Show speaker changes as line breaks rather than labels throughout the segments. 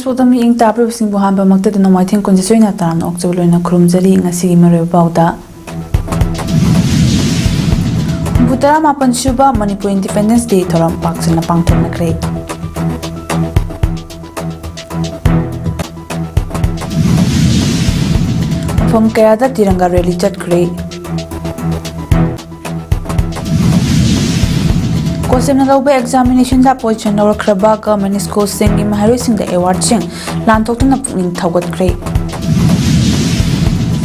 Facebook mi ing tapro sing buhan ba magta no mai thing kun jisoi na tan okchol loina khurumjali ngasi mare bauda Butara mapan suba Manipur Independence Day thoram pakchana pangthok na kre Phom kaya da tiranga rally chat kre Kosem na lawbe examination da position or kraba government school sing im hari sing the award sing lan thok na puning thagot kre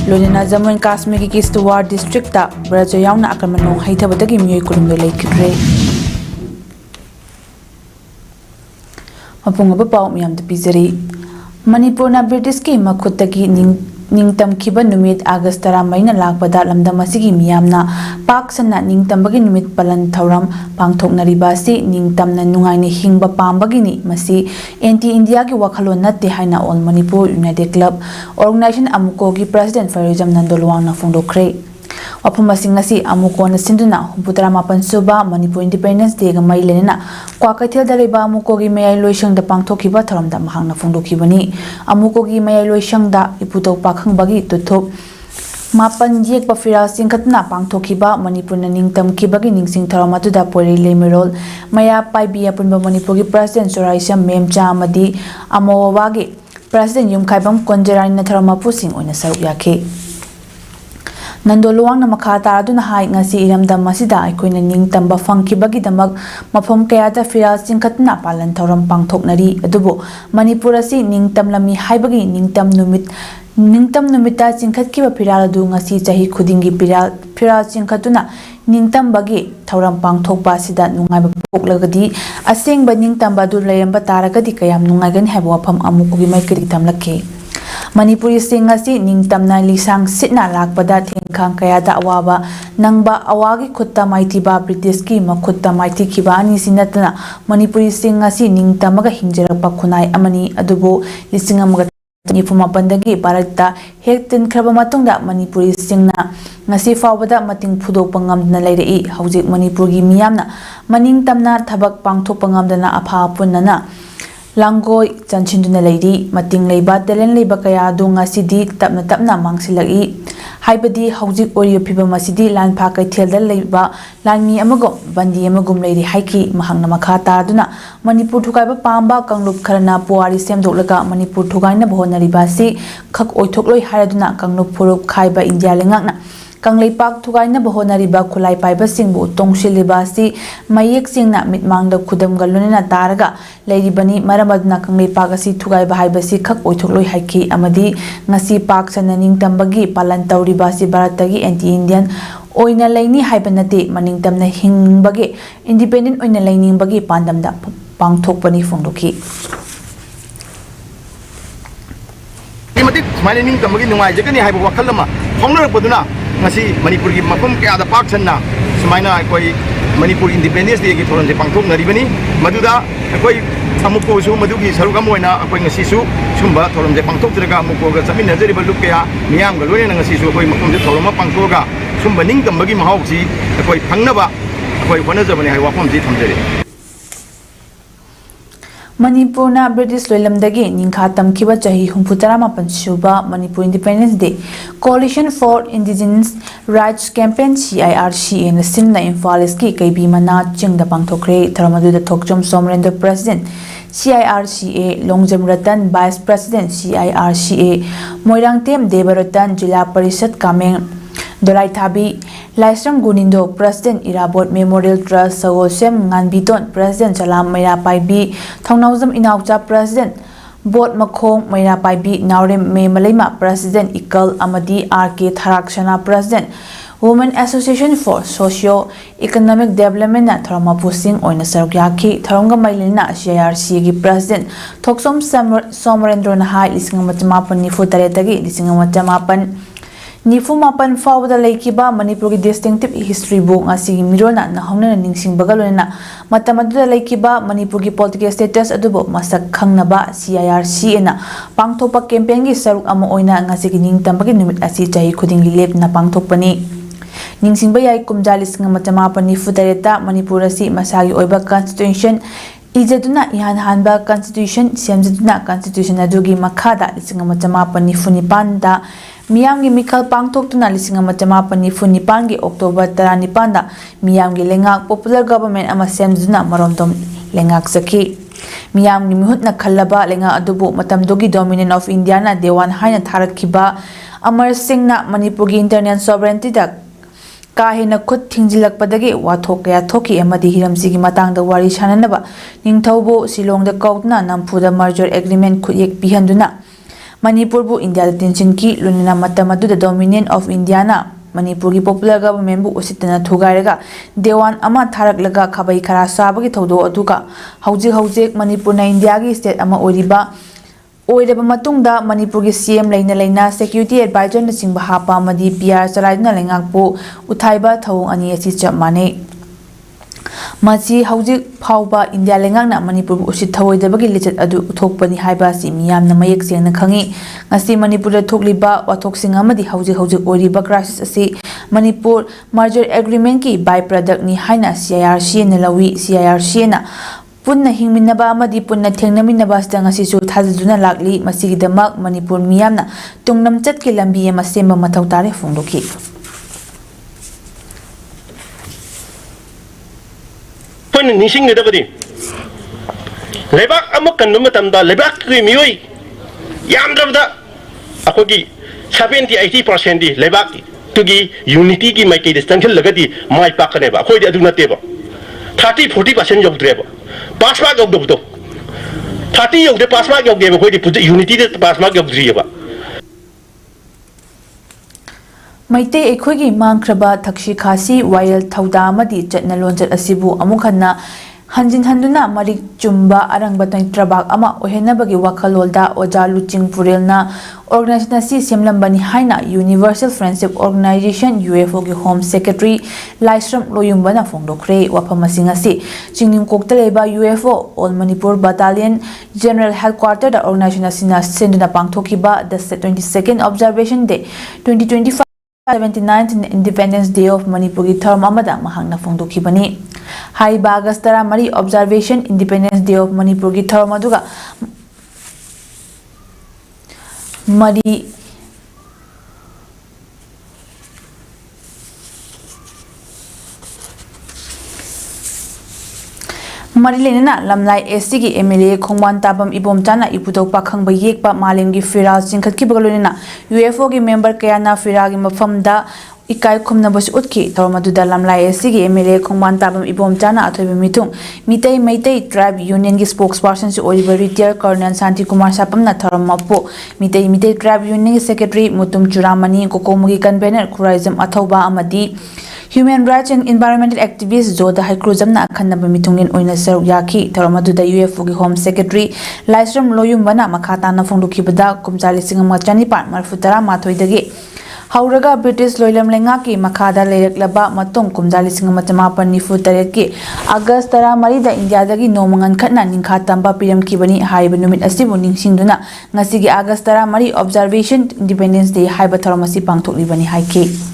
Lodina Jammu and Kashmir ki Kishtwar district ta braja yauna akraman hai thabadagi miyoi kurumbe laikre Mapung ba pau miyam da pizari Manipur na British ki makhutagi ningtam khiba numit August 10 maina lakpada lamdam asigi miyamna paksana ningtambagi numit palan thauram pangthoknariba si ningtamna nungaini hingba pambagini masi anti India ki wakhalon natte haina All Manipur United Club organization amuko gi president Farizam Nandolwang na phongdokre Waphamasing ngasi amuko na sinduna humputara mapan suba Manipur Independence Day ga mai lenena kwakaithel da leba amuko gi mayai loisang da pangthokhiba tharamda mahangna phongdokhibani amuko gi mayai loisang da iputo pakhang bagi tuthop mapan yek pafira singkhatna pangthokhiba Manipur na ningtam khibagi ningsing tharamatu da pori lemirol maya paibi apunba Manipur gi president Soraisa Memcha amadi amowa gi president Yumkhaibam Konjarani na tharamapu sing oina saruk yakhe Nandolwang na makata aduna hai ngasi iramdam masida aikoina ningtamba fangkhibagi damak mafam kayada firal singkhatna palan thoram pangthoknari adubo Manipur asi ningtamlami haibagi ningtam numita singkhatkiba firal adu ngasi chahi khudingi firal singkhatuna ningtambagi thoram pangthokpa sida nungaiba poklagadi asengba ningtamba du layamba taragadi kayam nungaigani haibo wafam amukugi maikri tamlakhe Manipuri singasi ningtamna lisang sitna lakpada thengkhang kayada awaba nangba awagi khutta maithiba British ki makhutta maithi khiba ani sinatna Manipuri singasi ningtamaga hingjarapa khunai amani adubo lisingamaga nifuma pandagi baratta hektin khraba matungda Manipuri singna ngasi fawbada mating phudok pangamna lairei hawjik Manipurgi miyamna maningtamna thabak pangthok pangamdana apha punnana Langoi chanchinduna leiri mating leiba telen leiba kaya du ngasidi tapna mangsilagi haibadi hawjik ori phiba masidi lan pha kaithel dal leiba lanmi amagom bandi amagum leiri haiki mahangna makha tarduna Manipur thukaiba pamba kanglup kharana puari semdoklaga Manipur thugaina bhonariba si khak oithokloi haraduna kanglup phurup khaiba India lengakna Kangleipak thugaina bhonariba khulai paiba singbu tongshiliba si mayek singna mitmangda khudam galunena taraga leiribani maramadna kangleipak asi thugaiba haibasi khak oithokloi haiki amadi ngasi pak sananing tambagi palan tauriba si baratagi anti Indian oina laini haibanate maningtamna hingbagi independent oina lainingbagi pandamda pangthokpani phongdokhi
Imatik mining tambagi nungai jagani haiba wakhalama phongnarakpaduna ngasi Manipur gi mafam kaya da pak channa sumaina koi Manipur Independence Day gi thoron je pangthok naribani maduda koi amuko su madugi sarugam oina koi ngasi su sumba thoron je pangthok traga amuko ga chamin najari ba lukya miyam ga loina ngasi su koi mafam je thoroma pangthoga sumba ning tambagi mahauji koi phangnaba koi honajabani hai wafam ji thamjare
Manipur na British loilamdagi ningkha tamkhiba chahi humputara mapan suba Manipur Independence Day Coalition for Indigenous Rights Campaign CIRCA na simna Imphal East kaibi mana chingda pangthokre tharamadu da thokchom Somrendra President CIRCA Longjam Ratan Vice President CIRCA Moirangtem Debaratan Jila Parishad Kameng Dolai Thabi Laisram Gunindo President Irabot Memorial Trust Sagosem Nganbiton President Salam Maira Paibi Thongnauzam Inaucha President Bot Makhong Maira Paibi Naurem Me Malaima President Ikal Amadi RK Tharakshana President Women Association for Socio-Economic Development na Tharamapu Singh oina sarukyaki Tharonga Mailina CIRCA gi President Thoksom Somrendra Nahai Lisingamachapan Nifu Taretagi Lisingamachapan Nifu mapan fawda laikiba Manipur gi distinctive history book asigi mirona na hongna ningsing bagalona matamadu laikiba Manipur gi political status adubo masak khangnaba CIRCA na pangthopa campaign gi saruk ama oina ngasigi ningtambagi numit asi chahi khudingi lep na pangthopani ningsingba yai kumjali singa matama pani futareta Manipur asi masagi oiba constitution ꯏꯖꯗꯨꯅ इहान हानबा constitution सेमजदुना constitution अदुगी मखादा 1949 दा मियामगी मिखल पांगथोक्तुना 1949 गी October 19 दा मियामगी लेंगाक popular government अमा सेमजदुना मरोमदोम लेंगाक सखी मियामगी मिहुतना खल्लबा लेंगा अदुबु मतमदोगी डोमिनेंट ऑफ इंडिया ना देवान हाइना थारखिबा अमर सिंह ना मणिपुर की इंटरनल सॉवरेंटी दा काहेना खुद थिंजिलकपदगे वाथोक कया थोकी अमदी हिरमसिगी मतंगदा वारी साननबा निंगथौबो सिलोंगदा कौतना नंफुदा मर्जर एग्रीमेंट खुयेक पिहंदुना मणिपुर बु इंडिया तिनचिनकी लुनना मतमदुदा डोमिनेंट ऑफ इंडिया ना मणिपुर की पॉपुलर गवर्नमेंट बु उसितना थुगायरगा देवान अमा थारकलगा खबई खरा साबगी थौदो अदुगा हौजिक मणिपुर ना इंडिया की स्टेट अमा ओरिबा मणिपुर की सीएम लेना सिक्योरिटी एडवाइजर नचिंग हापा पीआर चलाइदुना लेंगाकपु उथाइबा थौं अनि असि चप माने मसी हौजिक फाउबा इंडिया लेंगाकना मणिपुर उसित थौइदबगी लिचत अदु उथोकपनि हाइबा सि मियामना मयेक सेंगना खंगी ngasi मणिपुर थोकलिबा वाथोकसिंग अमदि हौजिक ओरिबा क्राइसिस असि मणिपुर मर्जर एग्रीमेंट की बाय प्रोडक्ट नि हाइना CIRC ने लवी CIRC ना पुन्ना हिंगमिनबा अमदि पुन्ना थेंगनमिनबा सिदंगसिसु थाजजुना लागली मसिगिदमक मणिपुर मियामना तुंगनम चटके लंबी अमा सेंबा मथौ तारे फोंदोखि
पण निसिंगदबदि लेबाक अमुक कन्नु मतमदा लेबाक की मियोय यामद्रबदा अखोगी 70-80% दी लेबाक तुगी यूनिटी की माइके डिस्टेंशन लगदी माइ पाकनेबा अखोयदि अदु नतेबा 30-40% यौद्रेबा पास मार्क यौदबदो 30 यौदे पास मार्क यौगेबा अखोयदि यूनिटी दे पास मार्क यौद्रियबा
मैते एखोगी मांगख्रबा थक्षी खासी वायल थौदा अमदि चटना लोंजत असिबु अमुखन्ना हंजिन हंदुना मरिक चुम्बा अरंगबा तंत्रबाग अमा ओहेनबगी वखलोलदा ओजा लुचिंग पुरेलना ऑर्गेनाइजेशन असि सेमलंबनी हाइना यूनिवर्सल फ्रेंडशिप ऑर्गेनाइजेशन UFO की होम सेक्रेटरी लाइस्रम लोयुम्बना फोंदोखरे वफमसिंग असि चिंगिंग कोक्तलेबा UFO all Manipur battalion general headquarter the organisation असिना सेंडना पांगथोकिबा the 22nd observation day 2025 79th independence day of Manipur की थर्म अमदा महंगना फोंदोखिबनी हाइबा अगस्त 13 observation independence day of Manipur की थर्म अदुगा मरी मरिलेना लमलाई SC की MLA खोंगवान ताबम इबोमचाना इपुदौ पाखंग येकपा मालेम की फिराल चिंखत की बगलोना UFO की मेंबर कयाना फिरा की मफमदा इकाई खुमनबस उतकी तौरमदुदा लमलाई SC की MLA खोंगवान ताबम इबोमचाना अथोइबे मिथुंग मितै मैतै ट्राइब यूनियन की स्पोक्सपर्सन से ओरिबा रिटायर कर्नल शांति कुमार सापमना थरमपो मितै ट्राइब यूनियन की सेक्रेटरी मुतुम चुरामनी कोकोमुगी कन्वेनर खुराइजम अथौबा अमदी Human Rights and Environmental Activist Zoda Haikruzamna Akhanaba Mitungin Oina Saruk Yaki Taramadda UFO की Home Secretary Laisram Loyumbana Makhatana Fongdukibada Kumjali Singamachani Part Marfutara Mathoidagi Hauraga British Loilam Lengaki Makada Lereklaba Matung Kumjali Singamachama Nifu Tareki August Tara Marida India Dagi Nomangan Katna Ninkhatamba Piram Kibani Haiba Numit Asibu Ningsinduna Ngasigi August Tara Mari Observation Independence Day Haiba Taramasi Pangtok Libani Haiki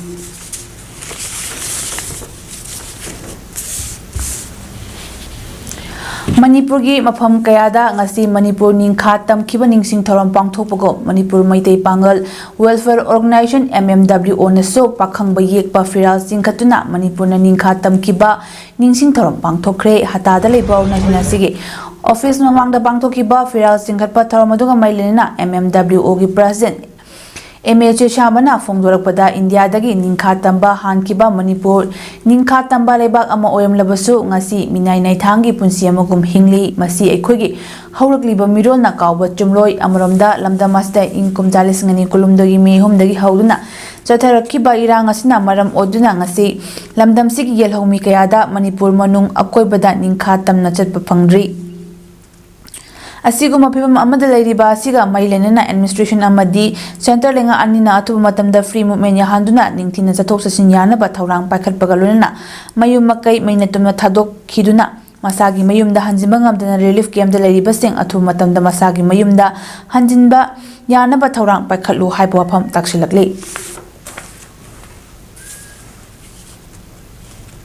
Manipur की मफम कयादा ngasi Manipur निंखा तमखिबा निंगसिंग theorem पांगथोपगो Manipur Meitei Pongal welfare organisation MMWO नसो पाखंगबा येकपा फिराल सिंखतुना मणिपुर न निंखा तमखिबा निंगसिंग theorem पांगथोखरे हतादा लेबा organisation सिगे office ममांगदा पांगथोखिबा फिराल सिंखतपा theorem अदुगा मैलेना MMWO की president MHA Shamana Fongdorappada India Dagi Ninka Tamba Hankiba Manipur Ninka Tamba Lebak Ama Oyam Labasu Ngasi Minai Naitangi Punsiamagum Hingli Masi Equigi Haurakliba Mirol Nakauba Jumloi Amaramda Lamda Masta Inkum Talisangani Kulumdagi Mehum Dagi Hauduna Chatarakiba Irang Asina Maram Oduna Ngasi Lamdam Sigi Yelhomi Kayada Manipur Manung Akoibada Ninka Tam Nachat Papangri Asiguma Pipam Amada Lady Basiga, Mailenana administration Amadi, Center Lenga Anina to Matam the free movement Yahanduna, Nintina Zatosa Sinyana, but Taurang Pakat Bagaluna, Mayum Makai, Mainatuma Tadok Kiduna, Masagi Mayum the Hanzibangam, the relief game the Lady Basing, Atu Matam the Masagi Mayum the Hanjinba, Yana Bataurang Pakalu Hypopam Takshilakli.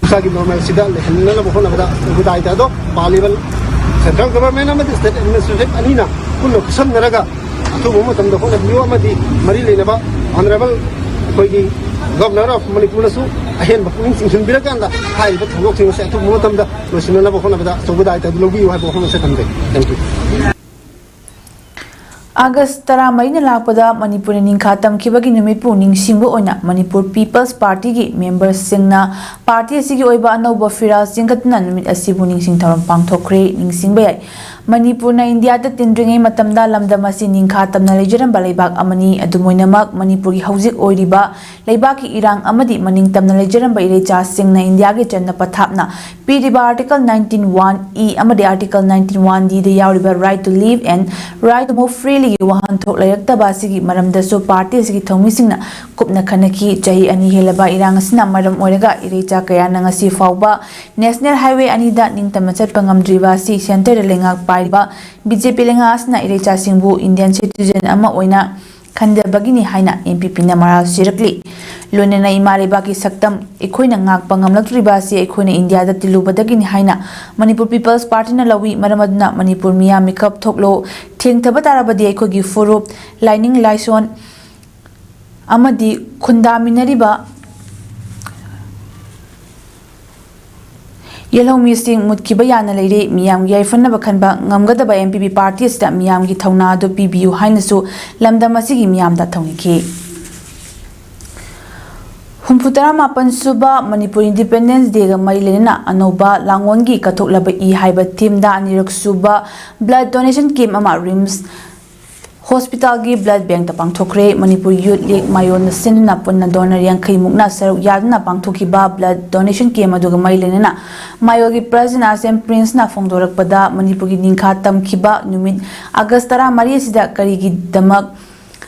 Sagi normal Sida, Nana Bofana, Budai, Palival. Central government अमदी state administrative अनीना कुन खुसनरगा अथुब मतमदा होना बियो अमदी मरी लेनबा ऑनरेबल कोई गवर्नर ऑफ मणिपुर सु अहेन बपुनिंग सिंसन बिरकांदा हाइब थबोक सिंग से अथुब मतमदा लोसिनना बखोना चौबदा आइता लोगी हाइब बखोना से थमदे thank you
August 13 lakpada Manipur ningkha tamkhibagi numitpu ningsingbu oina Manipur People's Party gi members singna party asigi oiba anauba firas jingkatna numit asibu ningsing tharam pangthokre ningsingba yai Manipur na India ta tindringai matamda lamdam asi ningkha tamna lejaram balaibak amani adumoinamak Manipur gi haujik oiriba leibak ki irang amadi maning tamna lejaram ba irecha singna India gi channa pathapna piriba article 19(1)(e) amadi article 19(1)(d) da yauriba right to live and right to move freely wahan thok layakta basigi maramda so party asigi thomisingna kupna khanaki chahi ani helaba irang asina maram oiraga irecha kaya nangasi fauba national highway anida ningtam chatpa ngamdriba si center lengak paiba BJP lenga asna irecha singbu Indian citizen ama oina khandabagini haina MPP na maral sirakli lonena imare baki saktam ekhoina ngak pangamlatriba si ekhoina India da tilubadagini haina Manipur People's Party na lawi maramadna Manipur miya makeup thoklo thengthaba tarabadi ekhogi forup lining laison amadi khundaminariba Yellow Missing Mutkiba Yana Lady, Miam Yafana Bakanba, Namgada MPP parties that Miam Gitona do PBU Hainasu, Lambda Masigi Miam da Toniki. Humputara Mapan Suba, Manipur Independence Day, Marilena, Anoba, Langwangi, Katoklaba E. Haiba Team da Nirok Suba, blood donation came ama rims. Hospital gi blood bank ta pangthokre Manipur Youth League Mayon sinna punna donor yankai mukna saru yadna pangthoki ba blood donation came aduga mailena Mayo gi president Asem Prince na phongdorak pada Manipur gi ningkha tamkhiba numit August 13 sida kari gi damak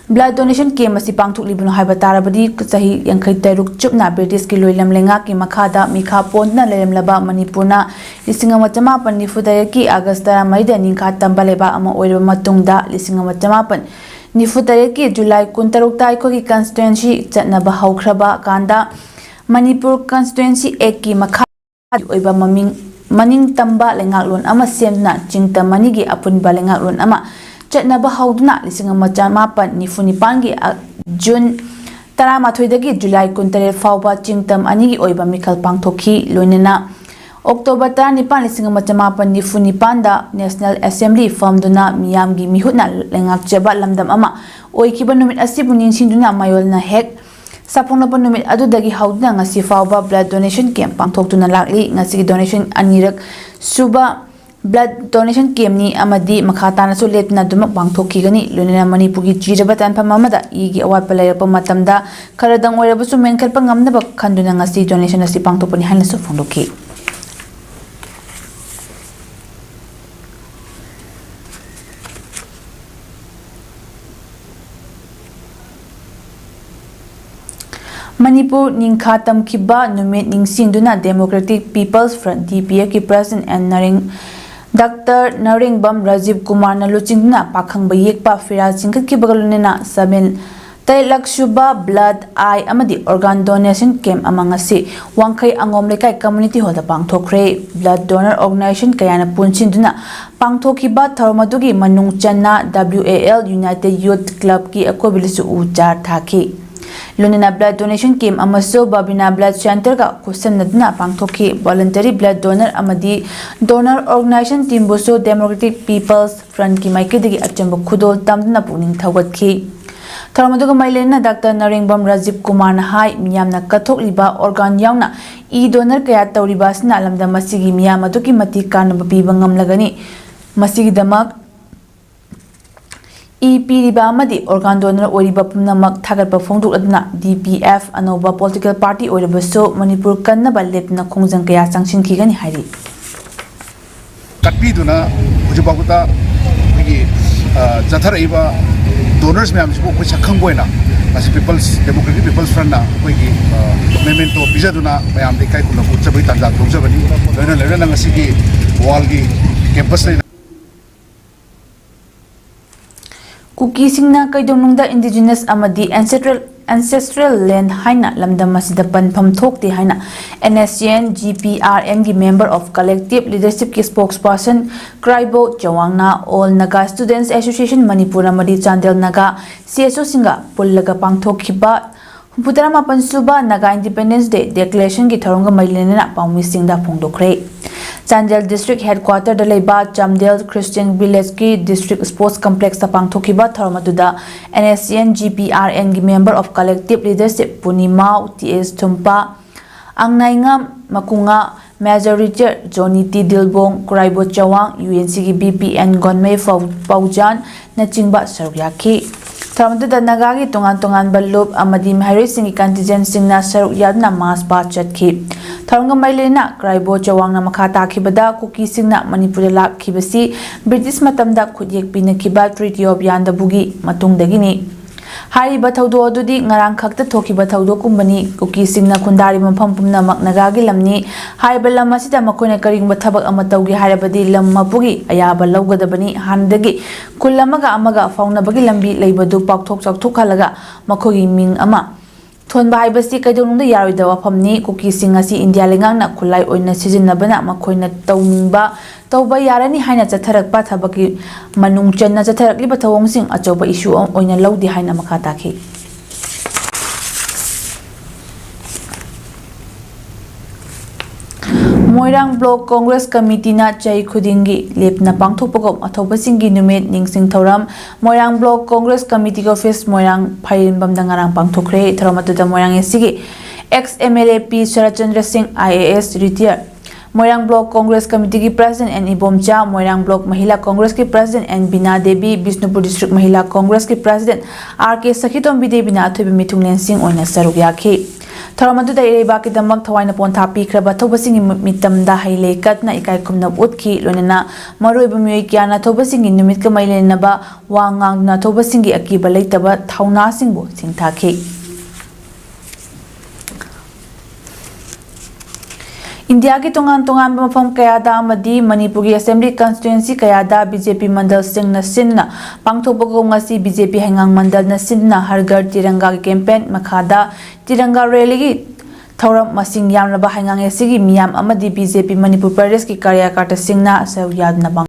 blood donation came asi pangthok libno haiba tarabadi chahi yankai teruk chupna British ki loilam lenga ki makhada mikha pondna leremlaba Manipurna lisingama chama panni fudaya ki August 13 da ningkha tambaleba ama oirba matungda lisingama chama pan nifutare ki July 16 ta ko ki constituency chatna ba haukraba kanda Manipur constituency ek ki makha oiba maning tamba lengaklon ama semna chingta manigi apun balengaklon ama chatna ba hauduna lisingama chama pan nifunipan gi June Tara mathoidagi July 13 fauba chingtam anigi oiba mikhal pangthokhi loinena October 19 lisingama chama pan nifunipan da National Assembly formduna miyam gi mihutna lengak cheba lamdam ama oikiba numit asibu ningsinduna mayolna hek sapongna pan numit adudagi hauduna ngasi fauba blood donation camp pangthoktuna lakli ngasi donation anirak suba blood donation camp ni amadi makhata na so letna dumak bangthokki gani lonena Manipur gi jiraba tan phamamada igi awat palayapa matamda kharadang oirabu su menkal pangamna ba khanduna ngasi donation asi pangthopani haina so phondokki Manipur ningkha tamkhiba numit ningsingduna Democratic People's Front DPF ki president and Dr. Naringbam Rajiv Kumar na luchingna pakhang bayek pa firas jingkat ki bagalunena 7 Tailak Shuba blood eye amadi organ donation camp among asi wangkai angom lekai community hall da pangthokre blood donor organization kayana punchinduna pangthokiba tharmadugi manung channa WAL United Youth Club ki akobilisu uchar thaki Lunina blood donation came amaso Babina blood center ka kusan nadna pangthoki voluntary blood donor amadi donor organization team boso Democratic People's Front ki maikidigi achamba khudol tamdna puning thawatki Tharamaduga mailena Dr. Naringbam Rajiv Kumar na hai miyamna kathok liba organ yauna e donor kaya tawriba sina alamda masigi miyam aduki mati kanaba piba ngamlagani masigi damak Piriba amadi organ donor oiriba pumnamak thagatpa phongduk adna DPF anoba political party oiriba so Manipur kannaba lepna khongjang kaya changsinkhigani hairi
katpiduna hujibaguta gi jatharaiba donors myam sibo ko sakhangboina as people's democratic people's front na gi memento bijaduna mayam de kai kulabu chabai tanja dongjabani loina lena ngasigi wall gi campus
Kuki-singna kaidongnungda indigenous amadi ancestral land haina lamdam asida panpham thokti haina NSCN GPRM gi member of collective leadership ki spokesperson Kraibo Chawangna All Naga Students Association Manipur amadi Chandel Naga CSO singa pullaga pangthokhiba Humputarama Pansuba Naga Independence Day Declaration ki tharonga mailena pawmi singda phongdokre Chandel District Headquarter da leiba Chamdel Christian Village ki District Sports Complex ta pangthokiba tharamaduda NSCN GPRN gi member of collective leadership Punima TS Thumpa Angnainga Makunga Major Richard Johnny T Dilbong Kraibo Chawang UNC gi BPN Gonmei Paujan na chingba sarukyaki Tharamduda Nagagi Tungan Balup Amadi Mahari Singi contingent Singna Saruk Yadna Mas Ba Chatki Tharanga Mailena Kraibo Chawangna Makata Kibada Kuki Singna Manipur Lak Kibasi British Matamda Kudyek Pina Kiba Treaty of Yanda Bugi Matung Dagini Hari Bathaudo Dudi Ngarang Kakta Toki Bathaudo Kumbani Kuki Singna Kundari Mampam Pumna Maknagagi Lamni Hari Balamasida Makuna Karing Batabak Amataugi Harabadi Lam Mapugi Ayaba Laugadabani Handagi Kulamaga Amaga Fauna Bagi Lambi Labadu Paktok Tukalaga Makogi Ming Ama Thonba haibasi kaidonungda yaroida wafamni Kuki singasi India lengangna khulai oina sijinnabana makoina tawningba tawba yarani haina chatharakpa thabaki manung channa chatharakliba thawngsing achoba issue oina lawdi haina makha takhi Moirang Block Congress Committee na Chai Khudingi Lepna Pangthokpagom Athobasingi Numit Ningsing Thoram Moirang Block Congress Committee Office Moirang Phairinbam Dangarang Pangthokre Tharamatuda Moirang Sigi ex MLA P Sharachandra Singh IAS retire Moirang Block Congress Committee ki President N Ibomcha Moirang Block Mahila Congress ki President N Bina Devi Bisnupur District Mahila Congress ki President RK Sakhitom Bide Bina Thobi Mithunglen Singh oina saruk yakhi Tharamadu da ireba ki damak thawaina ponta pikraba thobasingi mitamda haile katna ikai kumna utkhi lonena maroiba myoi kyana thobasingi numit ka mailena ba wangang na thobasingi akiba leitaba thauna singbo singthakhi India ki tongan mafam kayada amadi Manipur ki Assembly Constituency kayada BJP Mandal Singh na sinna pangthokpagom ngasi BJP hangang mandal na sinna Hargar Tiranga ki campaign makhada Tiranga rally ki thoram masing yamnaba hangang esigi miyam amadi BJP Manipur Pradesh ki karyakata singna sawyadna bang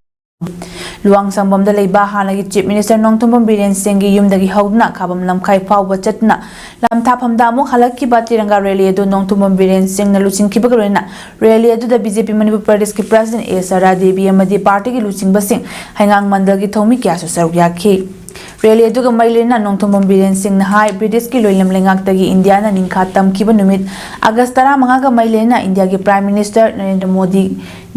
Luang Sambam da leiba hanagi Chief Minister Nongthombam Biren Singh gi yumdagi hawdna khabam lamkhai phawba chatna lamthaphamda amuk halakki ba Tiranga rally adu Nongthombam Biren Singh na luchingkhiba garena rally adu da BJP Manipur Pradesh ki President A Sara Devi amadi party gi luchingba sing hangang mandal gi thomi kya su saruk yakhi rally adu ga mailena Nongthombam Biren Singh na hai British ki loilam lengak tagi India na ningkha tamkhiba numit August 15 ga mailena India gi Prime Minister Narendra Modi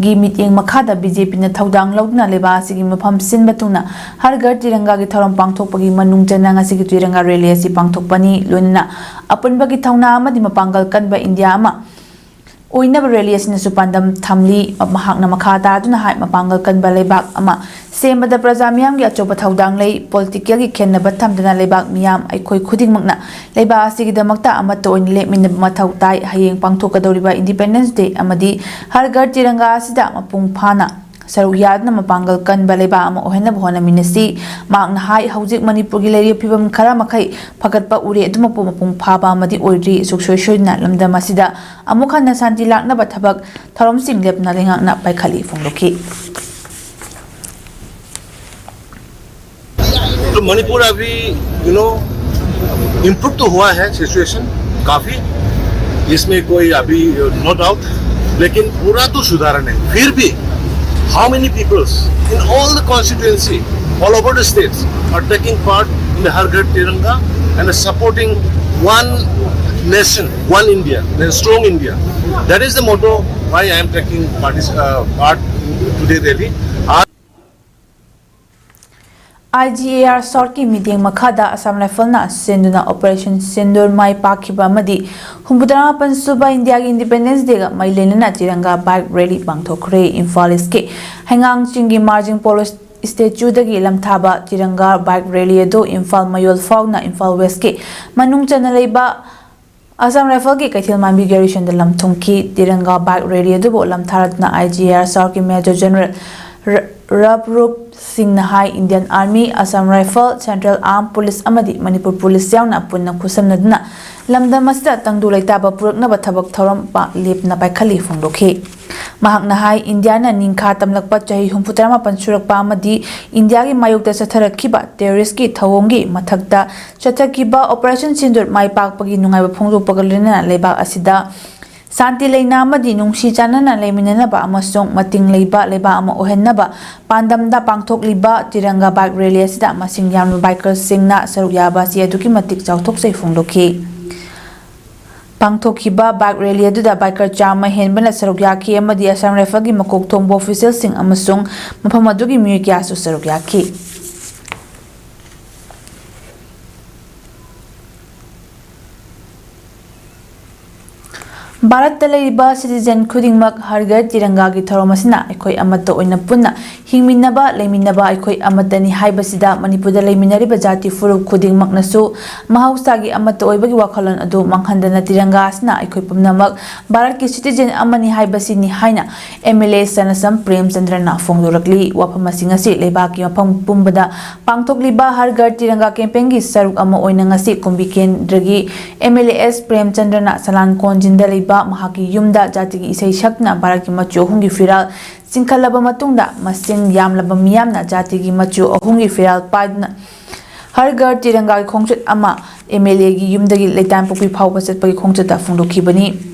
gi meeting makhada BJP na thaudang laudna leba asigi mafam sinba tungna Hargar Tiranga gi thoram pangthokpagi manung chana ngasigi Tiranga rally asi pangthokpani loinana apunba gi thauna amadi mapangal kanba India ama oina rally asina supandam thamli mahakna makhata aduna hai mapangal kanba lebak ama semada praja miyam gi achoba thaudang lei political gi khenna thamdana lebak miyam aikhoi khuding makna leba asigi damakta amato oin lepmin mathau tai hayeng pangthokadoriba Independence Day amadi Hargar Tiranga asida mapung phana saruk yadna mapangal kanba leba ama ohenna bhona minasi makna hai haujik Manipur gi leri phibam khara makhai phagatpa ure adumapu mapung phaba amadi oiri suksoi lamdam asida amukhanna santi lakna bathabak tharom sing lepna lengakna paikhali phongloki
तो मणिपुर अभी improve तो हुआ है situation काफी इसमें कोई अभी no doubt लेकिन पूरा तो सुधारा नहीं फिर भी how many peoples in all the constituency all over the states are taking part in the Har Ghar Tiranga and supporting one nation one India then strong India that is the motto why I am taking part today rally
IGAR Sorki meeting Makada Assam Rifle na Senduna Operation Sindoor Mai Pakiba Madi Humbudana Pansuba India Independence Day Mailena Tiranga Bike Rally Bangthokre Imphal Iske Hangang Chingi Margin Polo Statue dagi lamthaba Tiranga Bike Rally ado Imphal Mayol Fauna Imphal West ke Manung Chana Leiba Assam Rifle ke Kaithil Mambi Garrison de Lamthongki Tiranga Bike Rally ado bo lamtharatna IGAR Sorki Major General Rabrup Singh Nahai Indian Army, Assam Rifle, Central Armed Police Amadi, Manipur Police Yauna Punna Kusamnadna, Lamda Masda Tangdu Laitaba Puruk Nabatabak Thoram Pa Lip Napaikali Fundoke. Mahak Nahai Indiana Ninka Tamlakpa Jahi Humputarama Pansurak Pamadi, Indiagi Mayukta Satarakiba, Terroriski, Tawongi, Matakta, Chatakiba, Operation Sindoor, Mai Pakpagi Nungai Pungu Pagalina, Leba Asida. Santi Leina Madi Nungsi Chanana Leminaba Amasong Mating Leba Leba Ama Ohenaba Pandam da Pangtok Liba Tiranga Bike Rally Asida Masing Yam Bikers Singna Saruyaba Siaduki Matik Chautok Say Fundoki Pangtokiba Bike Rally Aduda Biker Chama Henbana Sarugyaki Amadi Assam Rifle Makok Tongbo Official Sing Amasong Mapamadugi Muykiasu Sarugyaki Bharat Talaiba citizen Kudingmak Hargar Tiranga Githaromasina, Ekoi Amato Oinapuna, Hingminaba, Leminaba, Ekoi Amatani Haibasida, Manipuda Leminariba Jati Furu Kudingmak Nasu, Mahausagi Amato Oibagi Wakalan Adu, Manghandana Tirangasna, Ekoi Pumnamak, Bharat citizen Amani Haibasini Haina, MLA Sanasam Prem Chandrana Fongdurakli, Wapamasingasi, Lebaki Mapam Pumbada, Pangtok Liba Hargar Tiranga Kempengi, Saruk Ama Oinangasi, Kumbiken Dragi, MLAS Prem Chandrana Salan Konjindali Mahaki Yumda Jatigi Isai Shakna Baraki Macho Hungi Firal Sinkalaba Matunda Masing Yamlaba Miyamna Jatigi Macho Hungi Firal Padna Hargar Tiranga Kongchut Ama MLA gi Yumdagi Leitan Pupi Paupaset Pagi Kongchata Fundokibani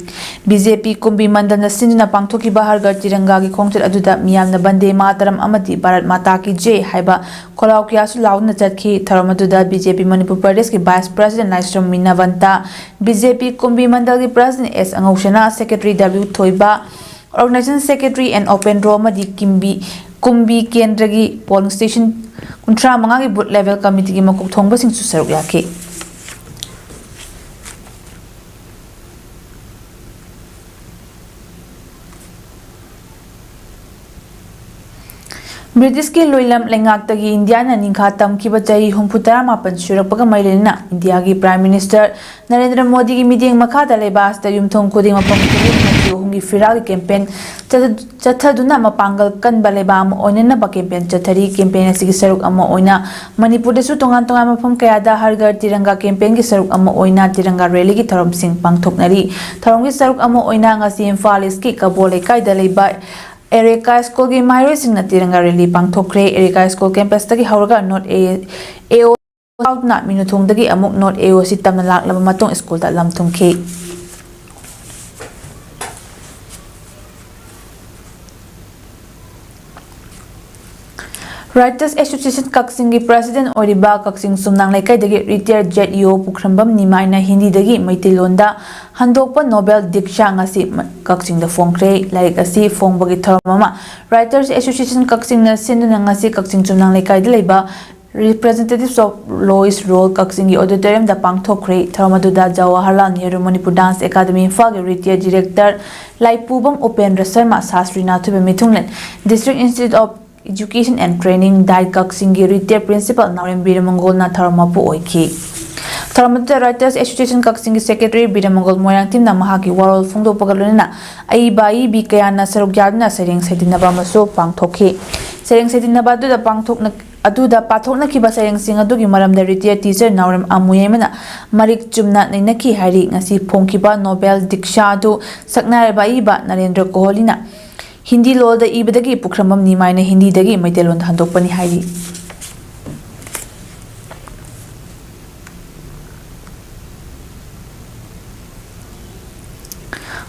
BJP Kumbi Mandana Sinduna Pangtoki Hargar Tiranga gi Kongchut Aduda Miyamna Bande Mataram Amati Bharat Mata ki Jai Haiba Kolau Kiasu Launa Jatki Tharamaduda BJP Manipur Pradesh ki Vice President Naisram Minavanta BJP Kumbi Mandal gi President S Angaushana Secretary W Thoiba Organization Secretary and Open Roma di Kumbi Kendragi Polling Station Kuntra Mangagi Boot Level Committee ki Makuk Thongba Sing Susaruk Yaki British ki Loilam Lengaktagi India na Ningkhatam ki Bachahi Humputara Mapan Surapaka Mailena India ki Prime Minister Narendra Modi ki meeting Makata Lebas da Yumthong Kuding Mapang Hungi Firal campaign Chathaduna Mapangal Kan Balebam Oinana ba campaign Chathari campaign Sigi Saruk Ama Oina Manipur desu Tongan Tongan Mapam Kayada Hargar Tiranga campaign ki Saruk Ama Oina Tiranga Rally ki Tharom Singh Pangthoknari Tharom ki Saruk Ama Oina ngasi Imphal East ki Kabole Kaida Leba Erika School ki Mahiro Singh na Tiranga Rally Pangthokre Erika School campus tagi Hauraga Not AO South na Minuthong dagi Amuk Not AO si Tamna Laklaba Matong School da Lamthong K Writers Association Kaksing ki President Oriba Kaksing Sumnang Laikai dagi retired Jet EO Pukrambam Nimaina Hindi dagi Maitilonda Handokpa Nobel Diksha ngasi Kaksing da Fongkre Laik asi Fongbagi Tharmama Writers Association Kaksing na Sinduna ngasi Kaksing Sumnang Laikai Dilaiba Representatives of Lois Roll Kaksing ki Auditorium da Pangthokre Tharmaduda Jawaharlal Nehru Manipur Dance Academy Imphal ki retired Director Laipubam Upendra Sharma Sastri Nathuba Mithunglen District Institute of Education and Training Dai Kaksingi Retired Principal Naurem Biramangol na Tharamapu Oiki. Tharamata Writers Association Kaksingi Secretary Biramangol Moyang Tim na Mahaki Warol Fungdo Pagaluna Aibai Bikayana Sarugyadna Sereng Sedinaba Maso Pangthoki. Sereng Sedinaba Duda Pangthok na Aduda Pathok na Kiba Sereng Sing Adugi Maram the retired teacher Naurem Amuyemana Marik Chumna Nainaki Hari Ngasi Pongkiba Nobel Diksha Du Saknareba Iba Narendra Koholina Hindi law da ibadagi Pukramam Nimaina Hindi dagi Maitelon Handokpani Hari.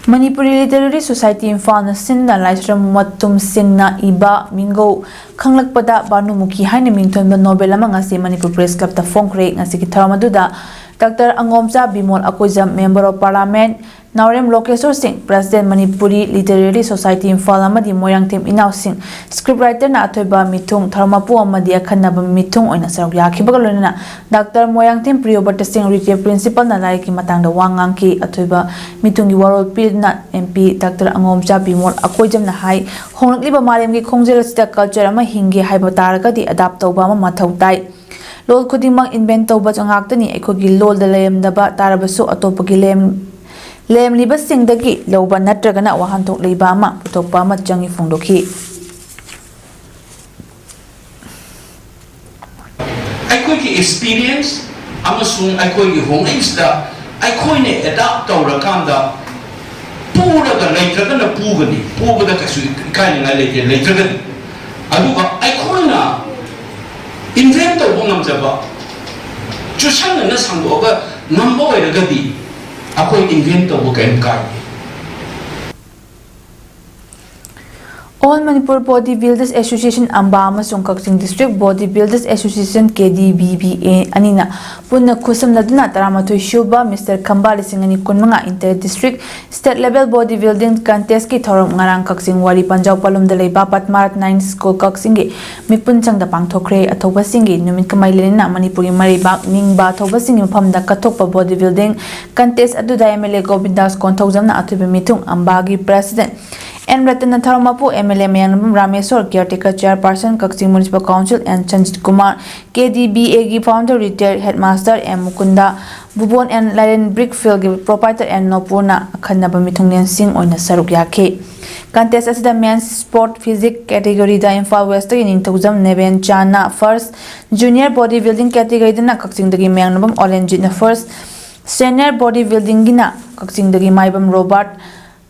Manipuri Literary Society Imphal na Sinna Laisram Matum Singna Iba Mingo Kanglakpada Banumuki Haina Mington ba Nobel amang ngasi Manipur Press Club ta Fongkre ngasi Kitharamaduda Dr. Angomcha Bimol Akoizam Member of Parliament Naurem Lokesor Singh President Manipuri Literary Society Imphal amadi Moyang Tim Inaw Singh Scriptwriter na Atoiba Mithung Tharmapu amadi Akhanaba Mithung oina saruk yakhibagalona Dr. Moyang Tim Priyobata Singh Retired Principal na laiki matangda wangang ki Atoiba Mithungi Warol Pilna MP Dr. Angomcha Bimol Akoijam na hai hongliba malem ki khongjel sida culture ama hingi haiba taragadi adapt tawba ama mathau tai Lol khudimang invent tawba changaktani ekhogi lol da layamdaba tarabasu atopagi lem liba singdagi loba natragana wahantok leiba ama putokpa ama changi fungdoki
ꯑꯩꯈꯣꯏꯒꯤ experience ꯑꯃꯁꯨꯡ ꯑꯩꯈꯣꯏꯒꯤ ꯍꯣꯡꯂꯛꯏꯁꯤꯗ ꯑꯩꯈꯣꯏꯅ adapt ꯇꯧꯔꯀꯥꯟꯗ ꯄꯨꯔꯒ ꯂꯩꯇ꯭ꯔꯒꯅ ꯄꯨꯒꯅꯤ, ꯄꯨꯕꯗ ꯀꯩꯁꯨ ꯏꯀꯥꯏꯅꯤꯡꯉꯥꯏ ꯂꯩꯇꯦ, ꯂꯩꯇ꯭ꯔꯒꯅꯤ. ꯑꯗꯨꯒ ꯑꯩꯈꯣꯏꯅ ꯏꯟꯚꯦꯟ ꯇꯧꯕ ꯉꯝꯖꯕ ꯆꯨꯁꯟꯅꯅ ꯁꯟꯗꯣꯛꯑꯒ ꯉꯝꯕ ꯑꯣꯏꯔꯒꯗꯤ ꯑꯩꯈꯣꯏ ꯏꯟꯚꯦꯟ ꯇꯧꯕ ꯀꯔꯤꯝ ꯀꯥꯏꯗꯦ.
All Manipur Bodybuilders Association Amba amasung Kakching District Bodybuilders Association KDBBA anina punna khusamladuna taramathui shuba Mr. Khamba lisingani kunmanga inter district state level bodybuilding contest ki thorom ngarang Kakching wari Panjau palum da leiba Patmarat 9 school Kakching gi mipun changda pangthokre athoba singi numit kamai lena Manipuri maribak ningba athoba singi maphamda kathokpa bodybuilding contest adu da MLA Govindas Konthojamna athibe mitung Amba gi president and Ratana Tharamapu MLA Mayanam Rameswar Caretaker Chairperson Kakching Municipal Council and Chanjit Kumar KDBA gi founder retired headmaster M Mukunda Bubon and Laren Brickfield gi proprietor and Nopurna Akhanaba Mithunglen Singh oina saruk yakhe. Contest asida men's sport physics category da Imphal West gi ningthojam Neven Chana first, junior bodybuilding category da na Kakching dagi Mayanam Olenjit na first, senior bodybuilding gi na Kakching dagi Maibam Robert,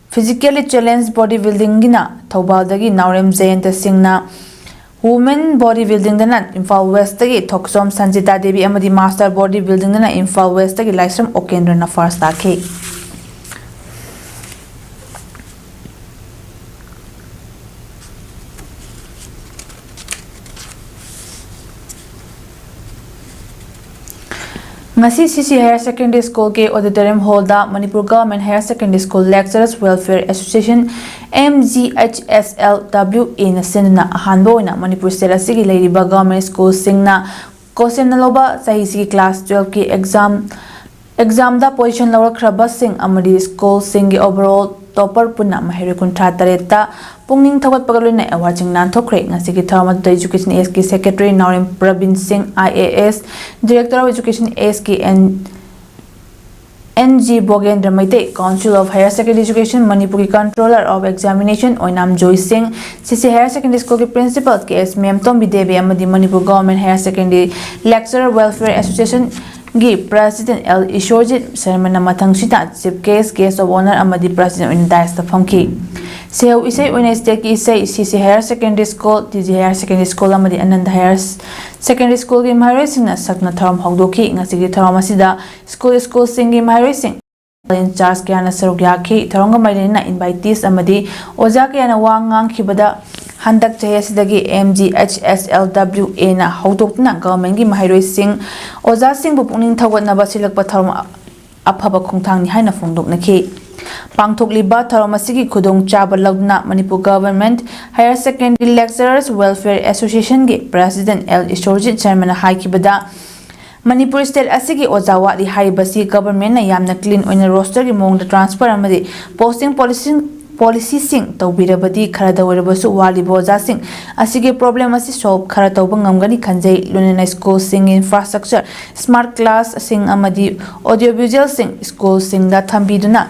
physically challenged bodybuilding gina Thobal dagi Naurem Jayanta Singh na, women bodybuilding dana Imphal West dagi Thoksom Sanjita Devi amadi master bodybuilding dana Imphal West dagi Laisram Okendra na first dakhe. Ngasi CC Higher Secondary School ke auditorium hall da Manipur Government Higher Secondary School Lecturers Welfare Association MGHSLWA na sinna ahanbo na Manipur State asigi leiriba government school singna kosem na loba sahi sigi class 12 ki exam da position lower kraba sing amadi school singi overall topper punna mahiri kuntra tareta pungning thawat pagaluna award jing nan thokre ngasi ki thawat da education SK secretary Naurem Pravin Singh IAS director of education SK and NG Bogendra Maite Council of Higher Secondary Education Manipur Controller of Examination Oinam Joy Singh CC Higher Secondary School ki principal KS Mem Tombi Devi amadi Manipur Government Higher Secondary Lecturer Welfare Association gi President L Ishorjit Sermana Mathangsita Chief Guest of Honor amadi President in Dias Famki Seo isay Wednesday ki isay CC Higher Secondary School TG Higher Secondary School amadi Anand Higher Secondary School gi Maharoi Singh na sakna tharam hawdoki ngasi gi tharam asida school sing gi Maharoi Singh in charge kaya na saruk yakhi tharonga mailina invitees amadi oja kaya na wangang khibada handak chayasidagi MGHSLWA na hawdokna government gi Maharoi Singh oja Singh bu pungning thawatna ba silakpa tharom aphaba khongthang ni haina phongdoknakhi pangthokliba tharom asigi khudong chaba lagna Manipur Government Higher Secondary Lecturers Welfare Association gi President L Ishorjit Chairman haikibada Manipur State asigi ojawa li haribasi government na yamna clean oina roster gi mong transfer amadi posting policy sing tawbirabadi khara dawrabasu wali boja sing asigi problem asi solve khara tawba ngamgani khanjai lunena school sing infrastructure smart class sing amadi audiovisual sing school sing da thambiduna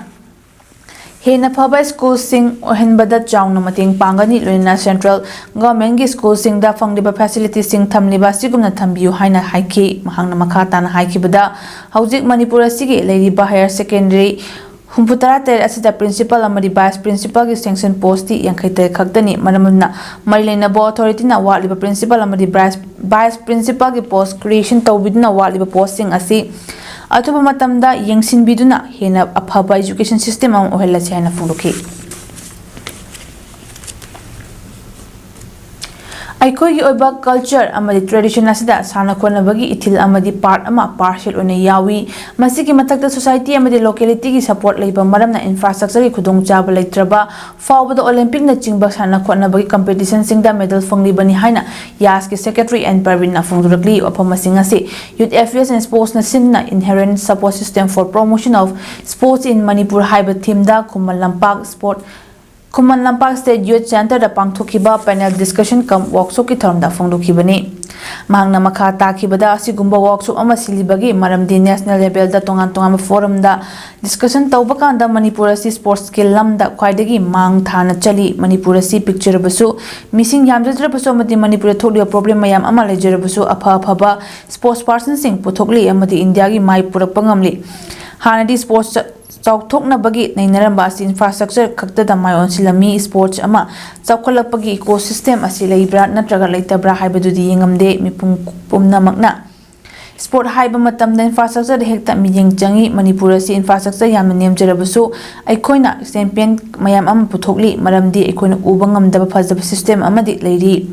Hena Phaba School Sing Ohenbada Chawna Mating Pangani Lunena Central Government gi School Sing da Fangliba Facilities Sing Thamliba Sigumna Thambiu Haina Haiki Mahangna Makhatana Haikibada Hauzik Manipur asigi Leiriba Higher Secondary Humputara Ter asida Principal amadi Vice Principal gi sanction post ti Yankhaite Khaktani Manamuna Marilena Bo Authority na waliba Principal amadi Vice Principal gi post creation tawbiduna waliba posting asi Atuba matamda yengsin biduna hena aphaba education system am ohela chaina funduki Aikoi oba culture amadi tradition asida sana khona bagi ithil amadi part ama partial one yawi masigi matakta society amadi locality gi support leiba maramna infrastructure gi khudong chaba leitraba fawbada olympic na chingba sana khona bagi competition singda medal fongli bani haina yas ki secretary and Parvin na fongdurakli opama singase youth affairs and sports na sinna inherent support system for promotion of sports in Manipur haiba theme da kumal lampak sport Kuman Lampak State Youth Center da pangthokiba panel discussion kam workshop ki tharamda phongdokibani. Mahangna makha takibada asigumba workshop ama silibagi maramdi national level da tongan forum da discussion tawba kanda Manipur asi sports skill lam da khwaidagi mang thana chali Manipur asi picture basu missing yamjatra basu amadi Manipur thokli problem mayam ama lejera basu apha apha sports person sing puthokli amadi India gi mai purakpa ngamli. Hanadi sports Chauthokna bagi nainaramba asi infrastructure khakta da mayon silami sports ama chaukalapagi ecosystem asi leibra natraga leitabra haibadudi yengamde mipum pumna makna sport haiba matamda infrastructure hekta miyeng changi Manipur asi infrastructure yamna nemjarabasu aikoina champion mayam am puthokli maramdi aikoina uba ngamdaba phajaba system amadi leiri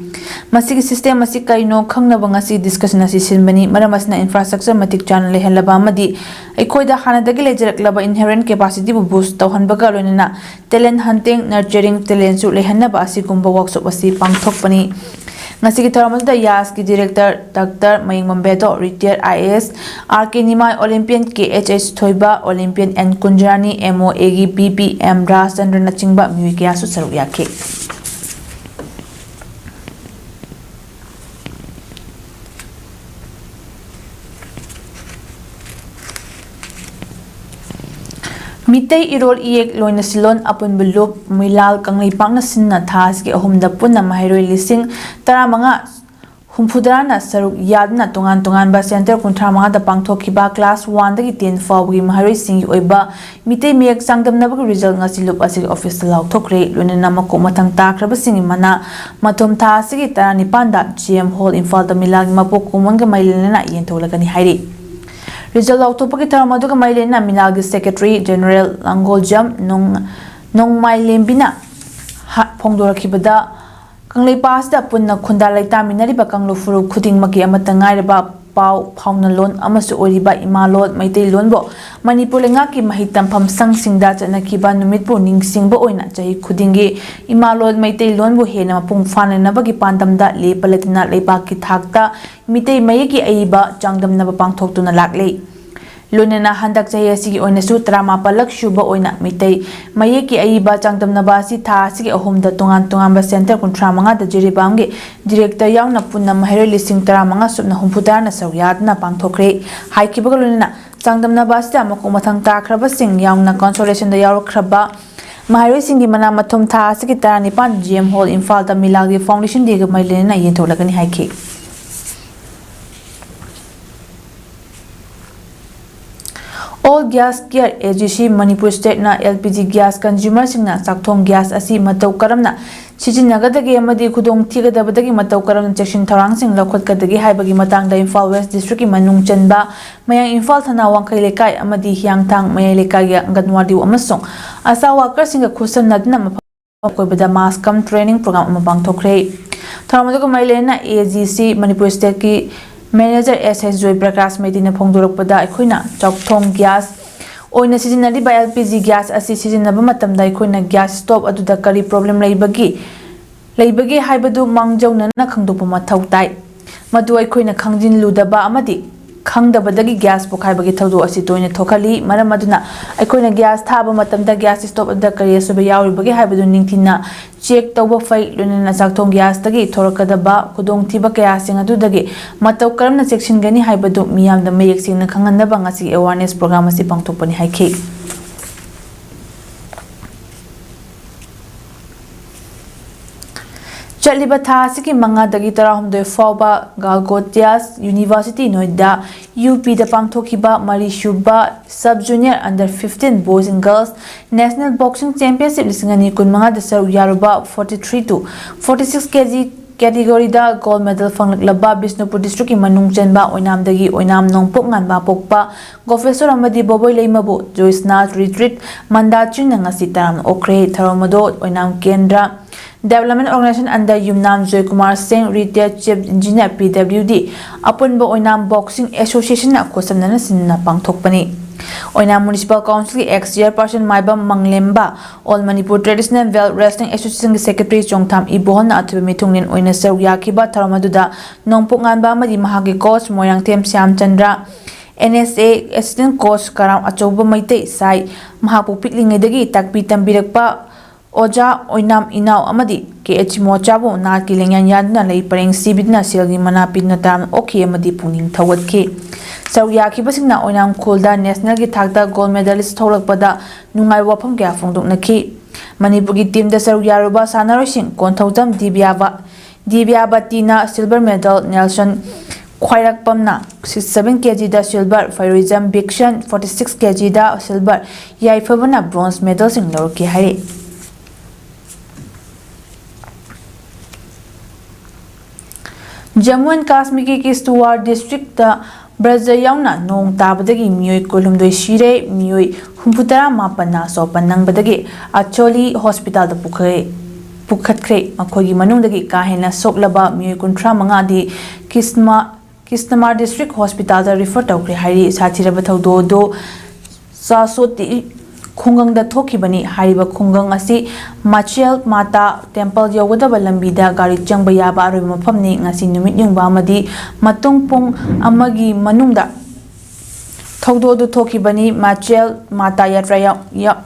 masigi system asi kaino khangnaba ngasi discussion asi sinbani maramasna infrastructure matik chana lehelaba amadi aikoida hanadagi lejaraklaba inherent capacity bu boost tawhanbaga loinana talent hunting nurturing talent su lehanaba asi gumba workshop asi pangthokpani Ngasigi Tharamada Yas ki director Dr. Maying Mambedo retired IAS RK Nimai Olympian KHH Thoiba Olympian N Kunjani MOA gi BPM Rasandra Nachingba Muikia su saru yake Mitay irol iek loina silon apun bulup milal kanglay pang na sinna thas ki ahumda punna mahiroy lising tara mga humpudrana saruk yadna tungan ba center kuntra mga da pangthokiba class 1 dagi 10 fawgi mahiroy singi oiba mitay miyak sangdam na bagi result nga silup asig office law thokre loina namako matang takraba singi mana matum thas ki tara ni panda GM Hall Imphal da milag mapok kumonga mailena yentolagani hairi Result Autopaki Taramaduga Mailena Minagi Secretary General Langol Jam Nong Mailembina Pongdora Kibada Kanglay Pasta Punna Kundalay Taminari Bakanglo Furu Kuding Maki Amatangai Pau Pauna Lon Amasu Oriba Imalot Maitay Lonbo Manipur Ngaki Mahitam Pam Sang Singda Nakiba Numitpo Ning Singbo Oina Jahi Kudingi Imalot Maitay Lonbo Hena Pung Fana Nabagi Pandamda Le Palatina Lebaki Thakta Mitay Mayaki Aiba Jangdam Nabapang Tokuna Lakle Lunana Handak Jayasi Oinasu Trama Palak Shuba Oina Mitay Mayaki Aiba Jangdam Nabasi Tasi Ahumda Tungan Center Kuntramanga the Jiribangi Director Yang Napuna Mahiro Listing Taramanga Subna Humpudana Sawyadna Pangtokre Haikibagaluna Jangdam Nabasta Makumatang Takraba Sing Yang na Consolation the Yaro Kraba Mahiro Singi Manamatum Tasi Taranipan GM Hall Imphal the Milagi Foundation Diga Mailena Yentolagani Haiki All gas gear AGC Manipur State na LPG gas consumer singna sakthong gas asi matau karamna sijinagadagi amadi khudong thigadabadagi matau karamna section tharang sing lokhatkadagi haibagi matangda Imphal West District ki manung chanba mayang Imphal thana wangkai lekai amadi hyangthang mayai lekai ya anganwadi amasong asa worker singa khusamnadna makoibada mass come training program amabang thokre tharamaduga mailena AGC Manipur State ki Manager SS Joy Prakash Medina Pongdorokpada Aikoina Chokthong gas Oina Sizinadi by LPG gas asi Sizinaba matamda Aikoina gas stop aduda kari problem laibagi haibadu mangjawna na khangdopa mathau tai madu Aikoina khangjin ludaba amadi khangdabadagi gas pokhaibagi thawdo asi toina thokali maramaduna Aikoina gas thaba matamda gas stop aduda kari asuba yawribagi haibadu ningthina check tawba fai lunana sakthong gas tagi thorakadaba khudong thiba kaya sing adudagi matau karamna section gani haibadu miyamda mayek singna khangannaba ngasi awareness program asi pangthokpani haiki Chaliba Thasiki Manga Dagi Tarahumde Fauba Galgotias University Noida UP the Pangthokiba Marishuba Sub Junior Under 15 Boys and Girls National Boxing Championship Lisingani Kunmanga Desaru Yaruba 43 to 46 kg category da gold medal Fanglaba Bisnupur District in Manung Chenba Oinam Dagi Oinam Nongpok Nganba Pokpa Professor Amadi Boboy Leimabu Joyce Nat Retreat Mandachin Nangasitam Okre Taramado Oinam Kendra Development Organization under Yumnam Joy Kumar Singh Retired Chief Engineer PWD Apunba Oinam Boxing Association na Kosamna Sinna Pangthokpani Oinam Municipal Council ex-chairperson Maibam Manglemba All Manipur Traditional Wrestling Association Secretary Chongtham Ibohon na atubi mitungnin oina saru yakiba taramaduda nongpok nganba amadi mahagi coach Moyangthem Syam Chandra NSA Assistant Coach Karam Achoba Maitei Sai mahapu piklingaidagi takpi tambirakpa Oja Oinam Inau Amadi KH Mochabu Naki Lengan Yadna Lay Pering Sibidna Silgi Manapidna Tam Oki Amadi Puning Tawatki. Sawyaki Basina Oinam Kulda National Gitakta Gold Medalist Tolakpada Nungai Wapam Gafung Naki. Manipur team the Saryaruba Sanarishing Kontotam Dibiabatina Silver Medal Nelson Khwairak Pamna 67 kg da silver Fairizam Bikshan 46 kg da silver Yaifabana bronze medals in Lorki Hari. Jammu and Kashmir ki Sindoor district da Brazil yauna nong tabadagi miyoi kolumdoi shire miyoi humputara mapana sopan nangbadagi Acholi hospital da pukhatkre makhogi manungdagi kahena soklaba miyoi kuntra mangadi Kistamar district hospital da refer tawkre hari sathiraba thawdo do sasoti khungang da thokibani hariba khungang asi Machel Mata temple yogadaba lambida gari changba yaba aroi mafamni ngasi numit yungba amadi matung pung amagi manungda thawdo do thokibani Machel Mata yatra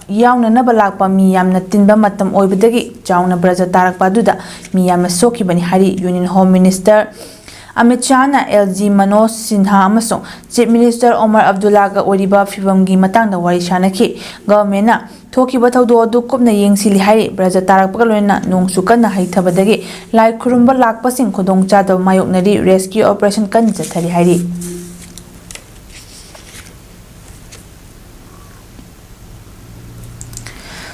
yauna na balakpa mi yamna tinba matam oibadagi chauna braja tarakpa duda mi yamna sokibani hari Union Home Minister Amit Shah na LG Manoj Sinha amasong Chief Minister Omar Abdullah ga oriba fibamgi matangda wari shanaki government na thokiba thawdo adu kupna yengsili hari braja tarakpa loina nongsu kanna haithabadagi lai khurumba lakpasing khodong chada mayoknari rescue operation kan jathari hari.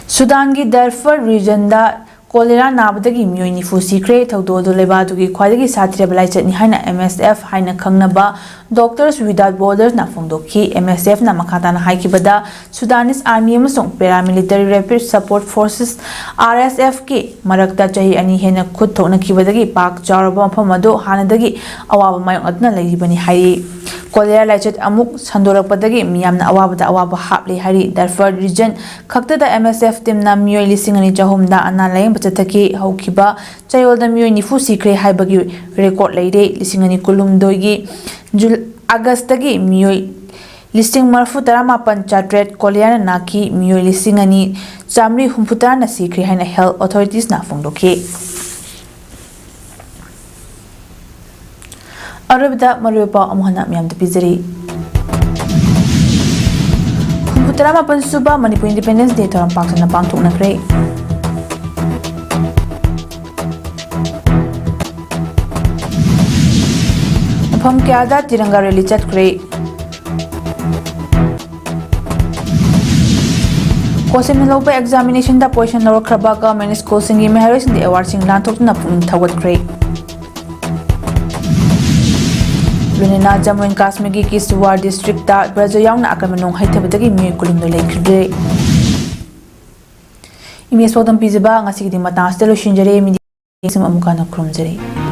Sudan ki Darfur region da Cholera nabadagi miyoi nifu sikre thawdo do lebadagi khwadagi sathira balai chatni haina MSF haina khangnaba Doctors Without Borders na phongdokhi MSF na makhata na haikibada Sudanese Army amasong Paramilitary Rapid Support Forces RSF ki marakta chahi ani hena khud thokna kibadagi pak charaba mafam ado hanadagi awaba mayong adna lairibani hai Cholera laichat amuk sandorakpadagi miyamna awabada awaba haple hari Darfur region khaktada MSF team na miyoi lisingani jahumda ana layeng bachataki haukiba chayolda miyoi nifu sikre haibagi record leire lisingani kulumdoigi August tagi miyoi listing marfu taramapan chatret Cholera naki miyoi lisingani chamri humputara na sikre haina health authorities na phongdokhi Arabda Marupa Amuhana Miam the Pizzery Humputarama Pansuba Manipur Independence Day Toram Parks and the Pang Tok Nakre Pam Kyada Tiranga Rally Chat Kre Kosim Lopa examination da portion Lord Krabaga Menis Kosingi Meharis in the award sing Lantok Napun Tawat Kre Lunina Jammu and Kashmir ki Sindoor district da Brazil yauna akamanong haithabadagi mi kulumdo leikre Image photom piziba ngasi di mata stelo shinjare mi sim amukana kromjare